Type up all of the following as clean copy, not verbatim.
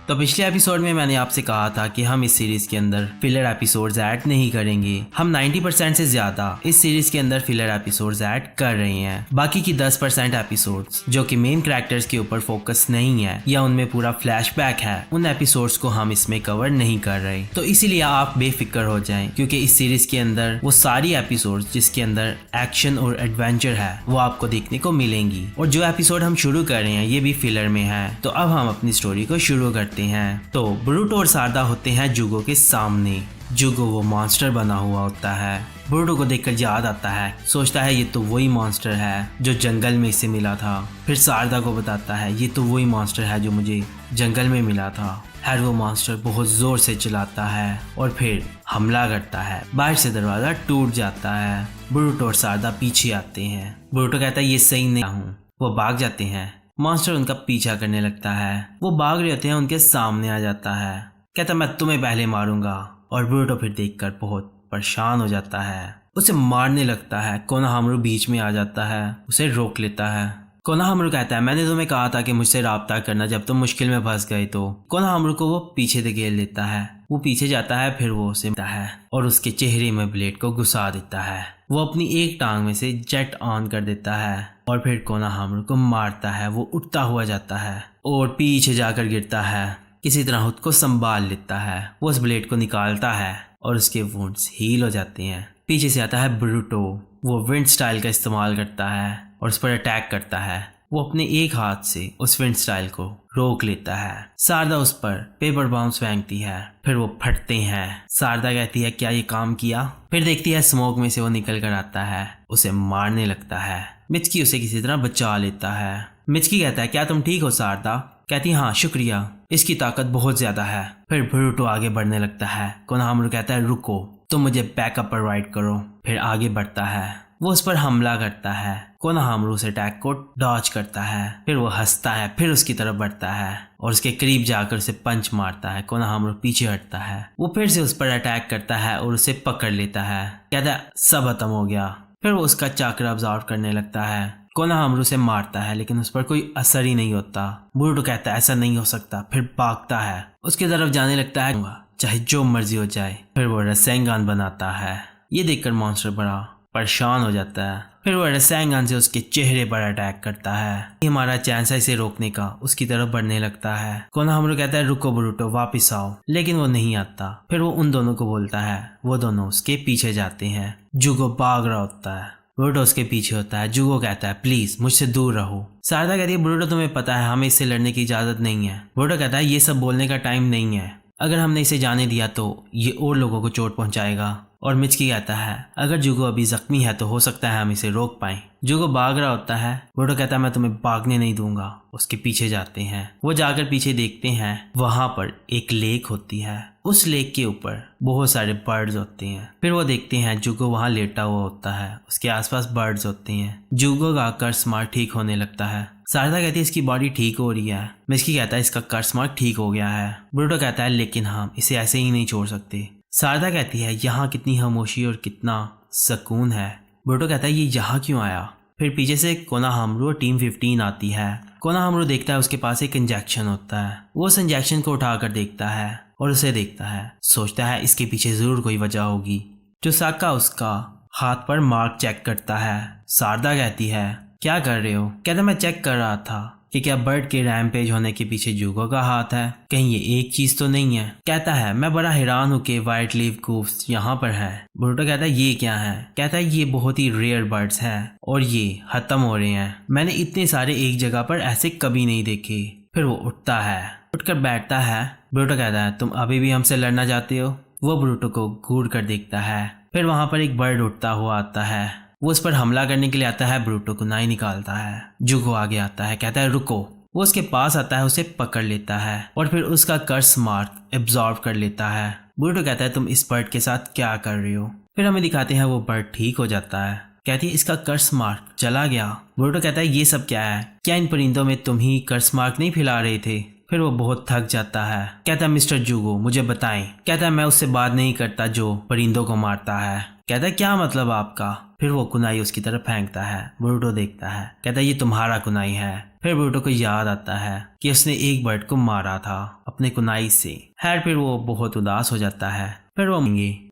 तो पिछले एपिसोड में मैंने आपसे कहा था कि हम इस सीरीज के अंदर फिलर एपिसोड्स ऐड नहीं करेंगे। हम 90% से ज्यादा इस सीरीज के अंदर फिलर एपिसोड्स ऐड कर रहे हैं। बाकी की 10% एपिसोड्स जो कि मेन कैरेक्टर्स के ऊपर फोकस नहीं है या उनमें पूरा फ्लैशबैक है, उन एपिसोड्स को हम इसमें कवर नहीं कर रहे। तो इसीलिए आप बेफिक्र हो जाएं, क्योंकि इस सीरीज के अंदर वो सारी एपिसोड्स जिसके अंदर एक्शन और एडवेंचर है वो आपको देखने को मिलेंगी। और जो एपिसोड हम शुरू कर रहे हैं ये भी फिलर में है। तो अब हम अपनी स्टोरी को शुरू करते हैं। तो ब्रूटो और सारदा होते हैं जुगो के सामने। जुगो वो मॉन्स्टर बना हुआ होता है। ब्रूटो को देखकर याद आता है, सोचता है ये तो वही मॉन्स्टर है जो जंगल में इसे मिला था। फिर सारदा को बताता है ये तो वही मॉन्स्टर है जो मुझे जंगल में मिला था। फिर वो मॉन्स्टर बहुत जोर से चिल्लाता है और फिर हमला करता है। बाहर से दरवाजा टूट जाता है। ब्रूटो और सारदा पीछे आते हैं। ब्रूटो कहता है ये सही नहीं हूँ। वो भाग जाते हैं। मॉन्स्टर उनका पीछा करने लगता है। वो भाग रहे होते हैं, उनके सामने आ जाता है। कहता मैं तुम्हें पहले मारूंगा। और ब्रूटो फिर देखकर बहुत परेशान हो जाता है, उसे मारने लगता है। कोनोहामारू बीच में आ जाता है, उसे रोक लेता है। कोनोहामारू कहता है मैंने तुम्हें कहा था कि मुझसे राब्ता करना जब तुम मुश्किल में फंस गए। तो कोनोहामारू को वो पीछे धकेल लेता है। वो पीछे जाता है, फिर वो उसे मारता है और उसके चेहरे में ब्लेड को घुसा देता है। वो अपनी एक टांग में से जेट ऑन कर देता है और फिर कोनोहामारू को मारता है। वो उठता हुआ जाता है और पीछे जाकर गिरता है। किसी तरह खुद को संभाल लेता है। वो उस ब्लेड को निकालता है और उसके वुंड्स हील हो जाते हैं। पीछे से आता है ब्रूटो। वो विंड स्टाइल का इस्तेमाल करता है और उस पर अटैक करता है। वो अपने एक हाथ से उस विंड स्टाइल को रोक लेता है। सारदा उस पर पेपर बाउंस फेंकती है, फिर वो फटते हैं। सारदा कहती है क्या ये काम किया? फिर देखती है स्मोक में से वो निकल कर आता है, उसे मारने लगता है। मिचकी उसे किसी तरह बचा लेता है। मिचकी कहता है क्या तुम ठीक हो सारदा? कहती है हाँ शुक्रिया, इसकी ताकत बहुत ज्यादा है। फिर ब्रूटो आगे बढ़ने लगता है। कोनोहामारू कहता है रुको, तुम मुझे बैकअप प्रोवाइड करो। फिर आगे बढ़ता है। वो उस पर हमला करता है। कोनोहामारू उस अटैक को डॉज करता है। फिर वो हंसता है, फिर उसकी तरफ बढ़ता है और उसके करीब जाकर उसे पंच मारता है। कोनोहामारू पीछे हटता है। वो फिर से उस पर अटैक करता है और उसे पकड़ लेता है। कहता है सब खत्म हो गया। फिर वो उसका चाकर ऑब्जर्व करने लगता है। कोनोहामारू से मारता है लेकिन उस पर कोई असर ही नहीं होता। ब्रूटो कहता है ऐसा नहीं हो सकता। फिर भागता है, उसकी तरफ जाने लगता है चाहे जो मर्जी हो जाए। फिर वो रसेंगान बनाता है। ये देखकर मॉन्स्टर बड़ा परेशान हो जाता है। फिर वो रसेंगान से उसके चेहरे पर अटैक करता है। हमारा चांस है इसे रोकने का, उसकी तरफ बढ़ने लगता है। कोनोहामारू कहता है रुको ब्रूटो वापिस आओ, लेकिन वो नहीं आता। फिर वो उन दोनों को बोलता है। वो दोनों उसके पीछे जाते हैं। जुगो भाग रहा होता है। ब्रूटो उसके पीछे होता है। जुगो कहता है प्लीज मुझसे दूर रहो। सारदा कहती है ब्रूटो तुम्हें पता है हमें इससे लड़ने की इजाजत नहीं है। ब्रूटो कहता है ये सब बोलने का टाइम नहीं है, अगर हमने इसे जाने दिया तो ये और लोगों को चोट पहुंचाएगा। और मिचकी कहता है अगर जुगो अभी जख्मी है तो हो सकता है हम इसे रोक पाएं। जुगो भाग रहा होता है। ब्रूटो कहता है मैं तुम्हें भागने नहीं दूंगा। उसके पीछे जाते हैं। वो जाकर पीछे देखते हैं, वहां पर एक लेक होती है। उस लेक के ऊपर बहुत सारे बर्ड्स होते हैं। फिर वो देखते हैं जुगो वहां लेटा हुआ होता है, उसके आसपास बर्ड्स होते हैं। जुगो का कर्स मार्क ठीक होने लगता है। सारदा कहती है इसकी बॉडी ठीक हो रही है। मिचकी कहता है इसका कर्स मार्क ठीक हो गया है। ब्रूटो कहता है लेकिन हम इसे ऐसे ही नहीं छोड़ सकते। सारदा कहती है यहाँ कितनी खामोशी और कितना सुकून है। ब्रूटो कहता है ये यहाँ क्यों आया? फिर पीछे से कोनोहामारू और टीम 15 आती है। कोनोहामारू देखता है उसके पास एक इंजेक्शन होता है। वो उस इंजेक्शन को उठाकर देखता है और उसे देखता है, सोचता है इसके पीछे जरूर कोई वजह होगी। टोसाका उसका हाथ पर मार्क चेक करता है। सारदा कहती है क्या कर रहे हो? कहता मैं चेक कर रहा था कि क्या बर्ड के रैम्पेज होने के पीछे जुगो का हाथ है, कहीं ये एक चीज तो नहीं है। कहता है मैं बड़ा हैरान हूँ कि व्हाइट लीफ गूफ्स यहाँ पर है। ब्रूटो कहता है ये क्या है? कहता है ये बहुत ही रेयर बर्ड्स हैं और ये खत्म हो रहे हैं। मैंने इतने सारे एक जगह पर ऐसे कभी नहीं देखे। फिर वो उठता है, उठकर बैठता है। ब्रूटो कहता है तुम अभी भी हमसे लड़ना चाहते हो? वो ब्रूटो को घूर कर देखता है। फिर वहां पर एक बर्ड उठता हुआ आता है। वो उस पर हमला करने के लिए आता है। ब्रूटो को नाई निकालता है। जुगो आगे आता है, कहता है रुको। वो उसके पास आता है, उसे पकड़ लेता है और फिर उसका कर्स मार्क एब्जॉर्ब कर लेता है। ब्रूटो कहता है तुम इस बर्ड के साथ क्या कर रहे हो? फिर हमें दिखाते हैं वो बर्ड ठीक हो जाता है। कहती है इसका कर्स मार्क चला गया। ब्रूटो कहता है ये सब क्या है? क्या इन परिंदों में तुम ही कर्स मार्क नहीं फैला रहे थे? फिर वो बहुत थक जाता है। कहता है मिस्टर जुगो मुझे बताएं। कहता है मैं उससे बात नहीं करता जो परिंदों को मारता है। कहता है क्या मतलब आपका? फिर वो कुनाई उसकी तरफ फेंकता है। ब्रूटो देखता है, कहता है ये तुम्हारा कुनाई है। फिर ब्रूटो को याद आता है कि उसने एक बर्ड को मारा था अपने कुनाई से। खैर फिर वो बहुत उदास हो जाता है। फिर वो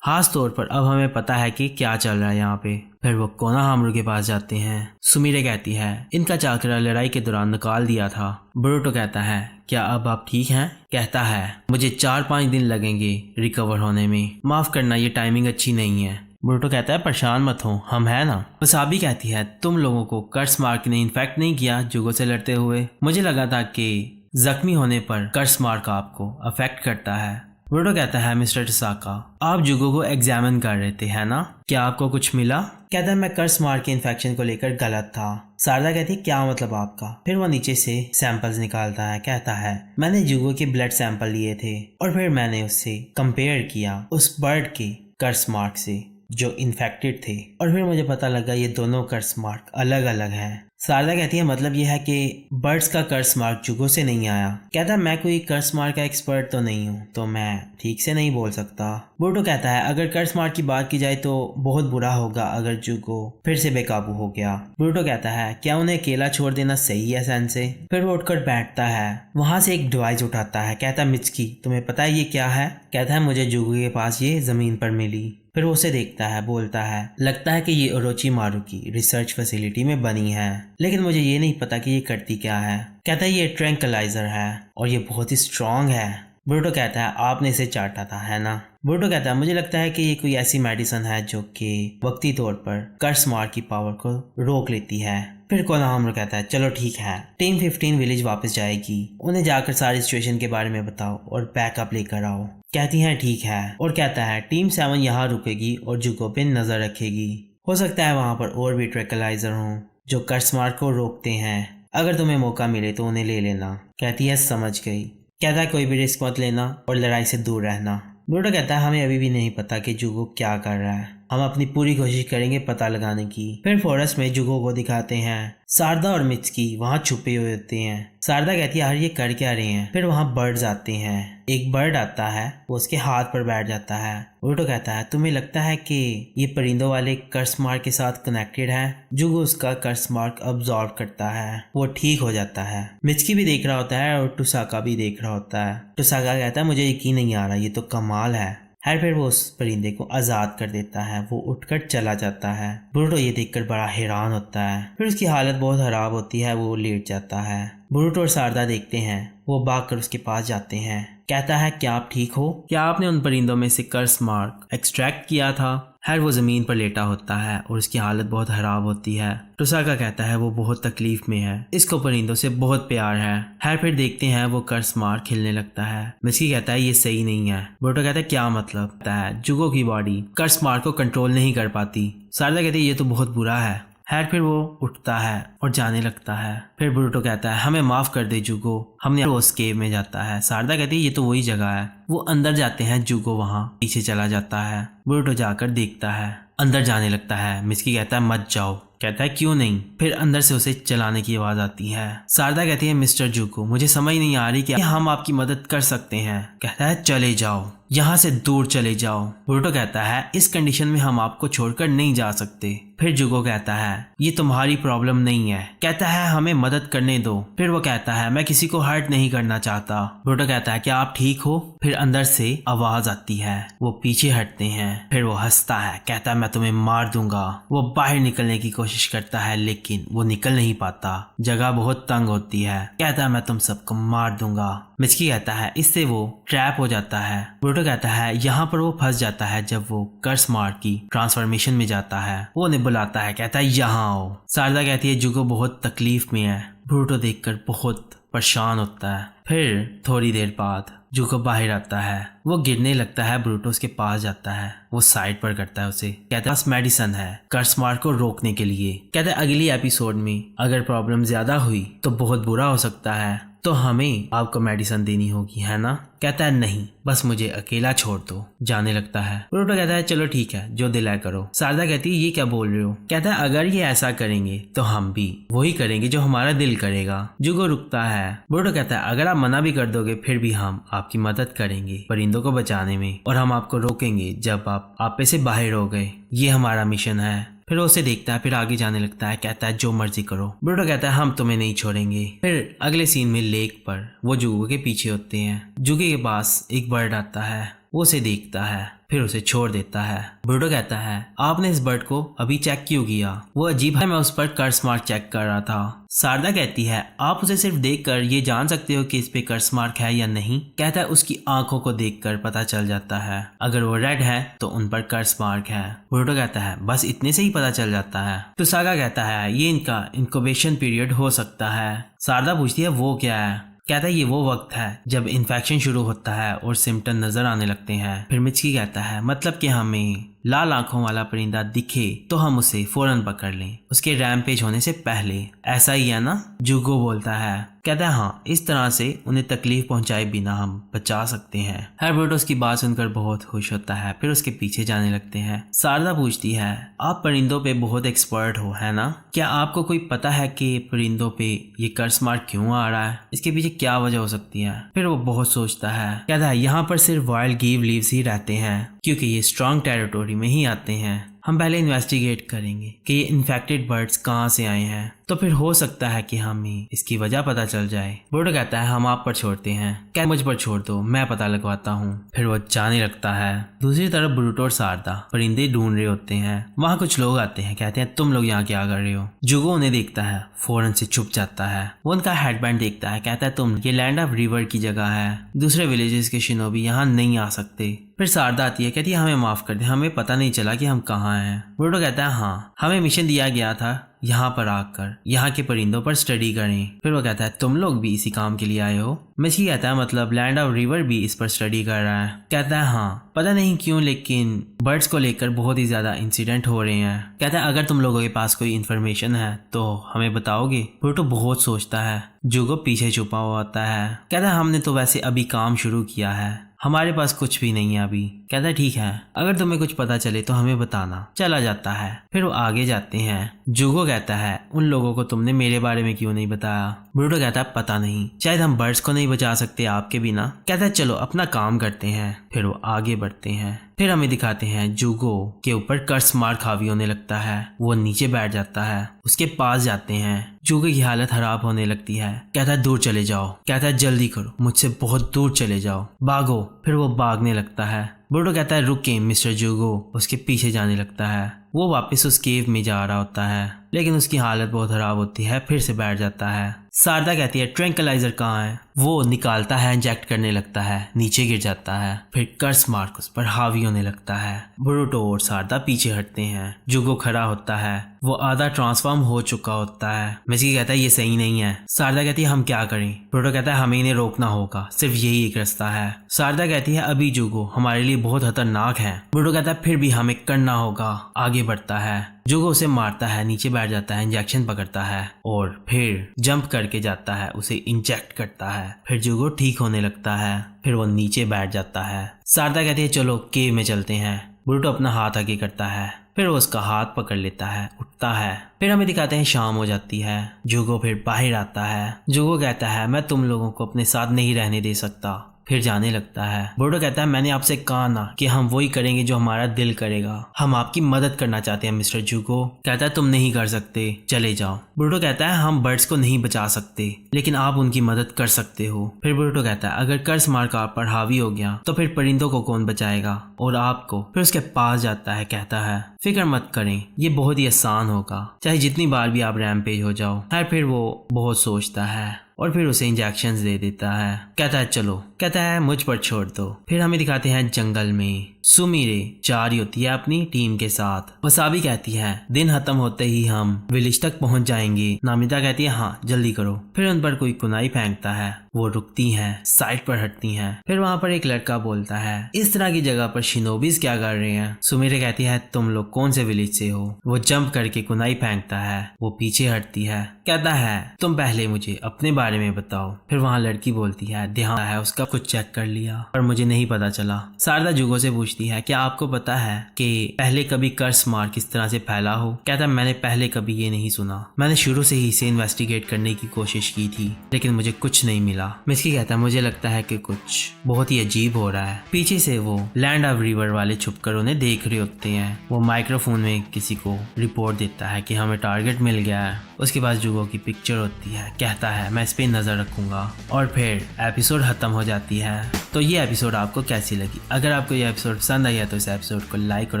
खास तौर पर अब हमें पता है कि क्या चल रहा है यहाँ पे। फिर वो कोनोहामारू के पास जाते हैं। सुमिरे कहती है इनका चाकरा लड़ाई के दौरान निकाल दिया था। ब्रूटो कहता है क्या अब आप ठीक हैं? कहता है मुझे 4-5 दिन लगेंगे रिकवर होने में, माफ करना ये टाइमिंग अच्छी नहीं है। ब्रूटो कहता है परेशान मत हो, हम है ना। वसाबी कहती है तुम लोगों को कर्स मार्क ने इन्फेक्ट नहीं किया जुगो से लड़ते हुए? मुझे लगा था कि जख्मी होने पर कर्स मार्क आपको अफेक्ट करता है। ब्रूटो कहता है मिस्टर टसाका आप जुगो को एग्जामिन कर रहे थे है ना, क्या आपको कुछ मिला? कहता है मैं कर्स मार्क के इन्फेक्शन को लेकर गलत था। शारदा कहती है क्या मतलब आपका? फिर वो नीचे से सैंपल्स निकालता है। कहता है मैंने जुगो के ब्लड सैंपल लिए थे और फिर मैंने उससे कंपेयर किया उस बर्ड के कर्स मार्क से जो इन्फेक्टेड थे, और फिर मुझे पता लगा ये दोनों कर्स मार्क अलग अलग हैं। शारदा कहती है मतलब ये है कि बर्ड्स का कर्स मार्क जुगो से नहीं आया। कहता है मैं कोई कर्स मार्क का एक्सपर्ट तो नहीं हूँ तो मैं ठीक से नहीं बोल सकता। ब्रूटो कहता है अगर कर्स मार्क की बात की जाए तो बहुत बुरा होगा अगर जुगो फिर से बेकाबू हो गया। ब्रूटो कहता है क्या उन्हें अकेला छोड़ देना सही है सेंसे से? फिर वो उठकर बैठता है, वहां से एक डिवाइस उठाता है। कहता है मिचकी तुम्हें पता है ये क्या है? कहता है मुझे जुगो के पास ये जमीन पर मिली। फिर वो उसे देखता है, बोलता है लगता है कि ये ओरोचिमारू की रिसर्च फैसिलिटी में बनी है, लेकिन मुझे ये नहीं पता कि ये करती क्या है। कहता है ये ट्रैंक्विलाइजर है और ये बहुत ही स्ट्रॉन्ग है। ब्रूटो कहता है आपने इसे चाटा था है ना? ब्रूटो कहता है मुझे लगता है कि ये कोई ऐसी मेडिसिन है जो कि वक्ती तौर पर कर्स मार्क की पावर को रोक लेती है। फिर कोनोहामारू कहता है चलो ठीक है, टीम 15 विलेज वापस जाएगी, उन्हें जाकर सारी सिचुएशन के बारे में बताओ और बैकअप लेकर आओ। कहती हैं ठीक है, और कहता है टीम 7 यहाँ रुकेगी और जुगो पे नजर रखेगी। हो सकता है वहां पर और भी ट्रैंक्विलाइजर हों जो कर्स मार्क को रोकते हैं, अगर तुम्हें मौका मिले तो उन्हें ले लेना। कहती है समझ गई। कहता है कोई भी रिस्क मत लेना और लड़ाई से दूर रहना। ब्रूटो कहता है हमें अभी भी नहीं पता कि जुगो क्या कर रहा है, हम अपनी पूरी कोशिश करेंगे पता लगाने की। फिर फॉरेस्ट में जुगो को दिखाते हैं। शारदा और मिचकी वहाँ छुपे हुए होते हैं। शारदा कहती है यार ये कर क्या रहे हैं? फिर वहाँ बर्ड्स आते हैं। एक बर्ड आता है, वो उसके हाथ पर बैठ जाता है। ब्रूटो कहता है तुम्हें लगता है कि ये परिंदों वाले कर्स मार्क के साथ कनेक्टेड है? जुगो उसका कर्स मार्क अब्सॉर्ब करता है, वो ठीक हो जाता है। मिचकी भी देख रहा होता है और टुसाका भी देख रहा होता है। टुसाका कहता है मुझे यकीन नहीं आ रहा, ये तो कमाल है। फिर वो उस परिंदे को आजाद कर देता है, वो उठकर चला जाता है। ब्रूटो ये देखकर बड़ा हैरान होता है। फिर उसकी हालत बहुत खराब होती है, वो लेट जाता है। ब्रूटो और शारदा देखते हैं, वो भागकर उसके पास जाते हैं। कहता है क्या आप ठीक हो? क्या आपने उन परिंदों में से कर्स मार्क एक्सट्रैक्ट किया था? वो जमीन पर लेटा होता है और उसकी हालत बहुत खराब होती है। टुसाका कहता है वो बहुत तकलीफ में है, इसको परिंदों से बहुत प्यार है। फिर देखते हैं वो कर्स मार्क खिलने लगता है। मिचकी कहता है ये सही नहीं है। ब्रूटो कहता है क्या मतलब? कहता है जुगो की बॉडी कर्स मार्क को कंट्रोल नहीं कर पाती। शारदा कहती है ये तो बहुत बुरा है। फिर वो उठता है और जाने लगता है। फिर ब्रूटो कहता है हमें माफ कर दे जुगो, हमने उस केव में जाता है। शारदा कहती है ये तो वही जगह है। वो अंदर जाते हैं, जुगो वहाँ पीछे चला जाता है। ब्रूटो जाकर देखता है, अंदर जाने लगता है। मिचकी कहता है मत जाओ। कहता है क्यों नहीं? फिर अंदर से उसे चलाने की आवाज आती है। शारदा कहती है मिस्टर जुगो मुझे समझ नहीं आ रही कि हम आपकी मदद कर सकते हैं। कहता है चले जाओ, यहाँ से दूर चले जाओ। ब्रूटो कहता है इस कंडीशन में हम आपको छोड़कर नहीं जा सकते। फिर जुगो कहता है ये तुम्हारी प्रॉब्लम नहीं है। कहता है हमें मदद करने दो। फिर वो कहता है मैं किसी को हर्ट नहीं करना चाहता। ब्रूटो कहता है क्या आप ठीक हो? फिर अंदर से आवाज आती है, वो पीछे हटते हैं। फिर वो हंसता है, कहता है मैं तुम्हें मार दूंगा। वो बाहर निकलने की कोशिश करता है लेकिन वो निकल नहीं पाता, जगह बहुत तंग होती है। कहता है मैं तुम सबको मार दूंगा। मिचकी कहता है इससे वो ट्रैप हो जाता है। ब्रूटो कहता है यहाँ पर वो फंस जाता है जब वो कर्स मार्क की ट्रांसफॉर्मेशन में जाता है। वो उन्हें बुलाता है, कहता है यहाँ आओ। शारदा कहती है जुगो बहुत तकलीफ में है। ब्रूटो देखकर बहुत परेशान होता है। फिर थोड़ी देर बाद जुगो बाहर आता है, वो गिरने लगता है। ब्रूटो उसके पास जाता है, वो साइड पर करता है उसे। कहता है मेडिसिन है कर्स मार्क को रोकने के लिए। कहता है अगली एपिसोड में अगर प्रॉब्लम ज्यादा हुई तो बहुत बुरा हो सकता है, तो हमें आपको मेडिसिन देनी होगी है ना? कहता है नहीं, बस मुझे अकेला छोड़ दो। जाने लगता है। ब्रूटो कहता है चलो ठीक है, जो दिल है करो। शारदा कहती है ये क्या बोल रहे हो? कहता है अगर ये ऐसा करेंगे तो हम भी वही करेंगे जो हमारा दिल करेगा। जुगो रुकता है। ब्रूटो कहता है अगर आप मना भी कर दोगे फिर भी हम आपकी मदद करेंगे परिंदों को बचाने में, और हम आपको रोकेंगे जब आप आपे से बाहर हो गए। ये हमारा मिशन है। फिर वो उसे देखता है, फिर आगे जाने लगता है, कहता है जो मर्जी करो। ब्रूटो कहता है हम तुम्हें नहीं छोड़ेंगे। फिर अगले सीन में लेक पर वो जुगो के पीछे होते हैं। जुगो के पास एक बर्ड आता है, वो उसे देखता है, फिर उसे छोड़ देता है। ब्रूटो कहता है आपने इस बर्ड को अभी चेक क्यों किया? वो अजीब है, मैं उस पर कर्स मार्क चेक कर रहा था। शारदा कहती है आप उसे सिर्फ देखकर ये जान सकते हो कि इस पे कर्स मार्क है या नहीं। कहता है उसकी आंखों को देखकर पता चल जाता है, अगर वो रेड है तो उन पर कर्स मार्क है। ब्रूटो कहता है बस इतने से ही पता चल जाता है। तो सागा कहता है ये इनका इंक्यूबेशन पीरियड हो सकता है। शारदा पूछती है वो क्या है? कहता है ये वो वक्त है जब इन्फेक्शन शुरू होता है और सिम्टम नजर आने लगते हैं। फिर मिचकी कहता है मतलब कि हमें लाल आंखों वाला परिंदा दिखे तो हम उसे फौरन पकड़ लें, उसके रैम्पेज होने से पहले। ऐसा ही है ना? जुगो बोलता है। कहता है हाँ, इस तरह से उन्हें तकलीफ पहुंचाए बिना हम बचा सकते हैं। हेrbert उसकी बात सुनकर बहुत खुश होता है, फिर उसके पीछे जाने लगते हैं। शारदा पूछती है आप परिंदों पे बहुत एक्सपर्ट हो है ना? क्या आपको कोई पता है कि परिंदों पे ये कर्स मार्क क्यों आ रहा है? इसके पीछे क्या वजह हो सकती है? फिर वो बहुत सोचता है। कहता है यहाँ पर सिर्फ वाइल्ड गिव लीव्स ही रहते हैं क्योंकि ये स्ट्रॉन्ग टेरिटोरी में ही आते हैं। हम पहले इन्वेस्टिगेट करेंगे कि ये इन्फेक्टेड बर्ड्स कहाँ से आए हैं, तो फिर हो सकता है कि हमें इसकी वजह पता चल जाए। ब्रूटो कहता है हम आप पर छोड़ते हैं। क्या मुझ पर छोड़ दो, मैं पता लगवाता हूँ। फिर वो जाने लगता है। दूसरी तरफ ब्रूटो और शारदा परिंदे ढूंढ रहे होते हैं। वहाँ कुछ लोग आते हैं, कहते हैं तुम लोग यहाँ क्या कर रहे हो? जुगो उन्हें देखता है, फौरन से छुप जाता है। वो उनका हेडबैंड देखता है, कहता है तुम ये लैंड ऑफ रिवर की जगह है, दूसरे विलेजेस के शिनोबी यहाँ नहीं आ सकते। फिर शारदा आती है, कहती है हमें माफ कर दे, हमें पता नहीं चला कि हम कहाँ हैं। ब्रूटो कहता है हाँ, हमें मिशन दिया गया था यहाँ पर आकर यहाँ के परिंदों पर स्टडी करें। फिर वो कहता है तुम लोग भी इसी काम के लिए आए हो? मिचकी कहता है मतलब लैंड ऑफ रिवर भी इस पर स्टडी कर रहा है। कहता है हाँ, पता नहीं क्यों लेकिन बर्ड्स को लेकर बहुत ही ज्यादा इंसिडेंट हो रहे हैं। कहता है अगर तुम लोगों के पास कोई इन्फॉर्मेशन है तो हमें बताओगे? ब्रूटो बहुत सोचता है। जुगो पीछे छुपा हुआ होता है। कहता है हमने तो वैसे अभी काम शुरू किया है, हमारे पास कुछ भी नहीं है अभी। कहता है ठीक है, अगर तुम्हें कुछ पता चले तो हमें बताना। चला जाता है। फिर वो आगे जाते हैं। जुगो कहता है उन लोगों को तुमने मेरे बारे में क्यों नहीं बताया? ब्रूटो कहता है पता नहीं, शायद हम बर्ड्स को नहीं बचा सकते आपके बिना। कहता है चलो अपना काम करते हैं। फिर वो आगे बढ़ते हैं। फिर हमें दिखाते हैं जुगो के ऊपर कर्स मार्क हावी होने लगता है। वो नीचे बैठ जाता है, उसके पास जाते हैं। जुगो की हालत खराब होने लगती है। कहता है दूर चले जाओ। कहता है जल्दी करो, मुझसे बहुत दूर चले जाओ, भागो। फिर वो भागने लगता है। ब्रूटो कहता है रुकिए मिस्टर जुगो, उसके पीछे जाने लगता है। वो वापस उस केव में जा रहा होता है, लेकिन उसकी हालत बहुत खराब होती है। फिर से बैठ जाता है। शारदा कहती है ट्रैंक्विलाइजर कहाँ है? वो निकालता है, इंजेक्ट करने लगता है, नीचे गिर जाता है। फिर कर्स मार्क उस पर हावी होने लगता है। ब्रूटो और शारदा पीछे हटते हैं। जुगो खड़ा होता है, वो आधा ट्रांसफॉर्म हो चुका होता है। मिचकी कहता है ये सही नहीं है। शारदा कहती है हम क्या करें? ब्रूटो कहता है हमें इन्हें रोकना होगा, सिर्फ यही एक रास्ता है। शारदा कहती है अभी जुगो हमारे लिए बहुत खतरनाक है। ब्रूटो कहता है फिर भी हमें करना होगा। आगे बढ़ता है। जुगो उसे मारता है, नीचे बैठ जाता है, इंजेक्शन पकड़ता है और फिर जंप करके जाता है, उसे इंजेक्ट करता है। फिर जुगो ठीक होने लगता है। फिर वो नीचे बैठ जाता है। शारदा कहती है चलो केव में चलते हैं। ब्रूटो अपना हाथ आगे करता है, फिर वो उसका हाथ पकड़ लेता है, उठता है। फिर हमें दिखाते हैं शाम हो जाती है। जुगो फिर बाहर आता है। जुगो कहता है मैं तुम लोगों को अपने साथ नहीं रहने दे सकता। फिर जाने लगता है। ब्रूटो कहता है मैंने आपसे कहा ना कि हम वही करेंगे जो हमारा दिल करेगा, हम आपकी मदद करना चाहते हैं मिस्टर जुगो। कहता है तुम नहीं कर सकते, चले जाओ। ब्रूटो कहता है हम बर्ड्स को नहीं बचा सकते, लेकिन आप उनकी मदद कर सकते हो। फिर ब्रूटो कहता है अगर कर्स मार्क आप पर हावी हो गया तो फिर परिंदों को कौन बचाएगा और आपको? फिर उसके पास जाता है, कहता है फिक्र मत करें, ये बहुत ही आसान होगा, चाहे जितनी बार भी आप रैम्पेज हो जाओ। फिर वो बहुत सोचता है और फिर उसे इंजेक्शंस दे देता है। कहता है चलो, कहता है मुझ पर छोड़ दो। फिर हमें दिखाते हैं जंगल में सुमिरे जा रही होती है अपनी टीम के साथ। वसाबी कहती है दिन खत्म होते ही हम विलेज तक पहुंच जाएंगे। नामिता कहती है हाँ जल्दी करो। फिर उन पर कोई कुनाई फेंकता है, वो रुकती हैं, साइड पर हटती हैं। फिर वहाँ पर एक लड़का बोलता है इस तरह की जगह पर शिनोबीज क्या कर रहे हैं? सुमिरे कहती है तुम लोग कौन से विलेज से हो? वो जंप करके कुनाई फेंकता है, वो पीछे हटती है। कहता है तुम पहले मुझे अपने बारे में बताओ। फिर वहाँ लड़की बोलती है ध्यान है उसका कुछ चेक कर लिया पर मुझे नहीं पता चला। शारदा जुगो से पूछती पूछती है क्या आपको पता है कि पहले कभी कर्स मार्क किस तरह से फैला हो। कहता है मैंने पहले कभी ये नहीं सुना, मैंने शुरू से ही इसे इन्वेस्टिगेट करने की कोशिश की थी लेकिन मुझे कुछ नहीं मिला। मिस्की कहता है मुझे लगता है कि कुछ बहुत ही अजीब हो रहा है। पीछे से वो लैंड ऑफ रिवर वाले छुपकर उन्हें देख रहे होते हैं। वो माइक्रोफोन में किसी को रिपोर्ट देता है कि हमें टारगेट मिल गया है। उसके पास जुगो की पिक्चर होती है, कहता है मैं इस पे नजर रखूंगा और फिर एपिसोड खत्म हो जाती है। तो ये एपिसोड आपको कैसी लगी? अगर आपको ये एपिसोड पसंद आया तो इस एपिसोड को लाइक और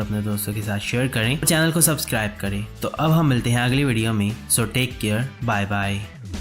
अपने दोस्तों के साथ शेयर करें और चैनल को सब्सक्राइब करें। तो अब हम मिलते हैं अगली वीडियो में। So take care, bye bye.